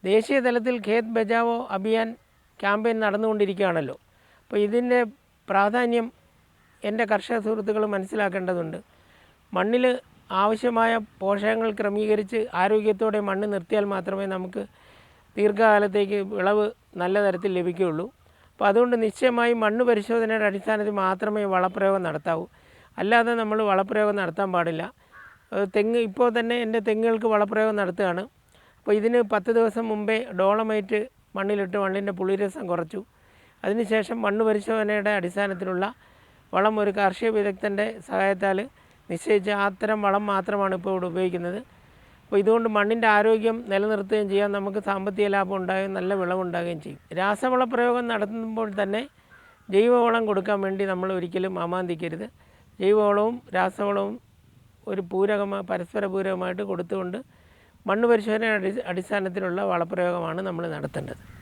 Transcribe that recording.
ദേശീയ തലത്തിൽ ഖേത് ബച്ചാവോ അഭിയാൻ ക്യാമ്പയിൻ നടന്നുകൊണ്ടിരിക്കുകയാണല്ലോ. അപ്പോൾ ഇതിൻ്റെ പ്രാധാന്യം എൻ്റെ കർഷക സുഹൃത്തുക്കൾ മനസ്സിലാക്കേണ്ടതുണ്ട്. മണ്ണിൽ ആവശ്യമായ പോഷകങ്ങൾ ക്രമീകരിച്ച് ആരോഗ്യത്തോടെ മണ്ണ് നിർത്തിയാൽ മാത്രമേ നമുക്ക് ദീർഘകാലത്തേക്ക് വിളവ് നല്ല തരത്തിൽ ലഭിക്കുകയുള്ളൂ. അപ്പോൾ അതുകൊണ്ട് നിശ്ചയമായും മണ്ണ് പരിശോധനയുടെ അടിസ്ഥാനത്തിൽ മാത്രമേ വളപ്രയോഗം നടത്താവൂ. അല്ലാതെ നമ്മൾ വളപ്രയോഗം നടത്താൻ പാടില്ല. തെങ്ങ് ഇപ്പോൾ തന്നെ എൻ്റെ തെങ്ങുകൾക്ക് വളപ്രയോഗം നടത്തുകയാണ്. അപ്പോൾ ഇതിന് 10 ദിവസം മുമ്പേ ഡോളമൈറ്റ് മണ്ണിലിട്ട് മണ്ണിൻ്റെ പുളിരസം കുറച്ചു. അതിനുശേഷം മണ്ണ് പരിശോധനയുടെ അടിസ്ഥാനത്തിലുള്ള വളം ഒരു കാർഷിക വിദഗ്ധൻ്റെ സഹായത്താൽ നിശ്ചയിച്ച അത്തരം വളം മാത്രമാണ് ഇപ്പോൾ ഇവിടെ ഉപയോഗിക്കുന്നത്. അപ്പോൾ ഇതുകൊണ്ട് മണ്ണിൻ്റെ ആരോഗ്യം നിലനിർത്തുകയും ചെയ്യാൻ നമുക്ക് സാമ്പത്തിക ലാഭം ഉണ്ടാകുകയും നല്ല വിളവുണ്ടാകുകയും ചെയ്യും. രാസവള പ്രയോഗം നടത്തുമ്പോൾ തന്നെ ജൈവവളം കൊടുക്കാൻ വേണ്ടി നമ്മൾ ഒരിക്കലും അമാന്തിക്കരുത്. ജൈവവളവും രാസവളവും ഒരു പരസ്പര പൂരകമായിട്ട് കൊടുത്തുകൊണ്ട് മണ്ണ് പരിശോധനയുടെ അടിസ്ഥാനത്തിലുള്ള വളപ്രയോഗമാണ് നമ്മൾ നടത്തേണ്ടത്.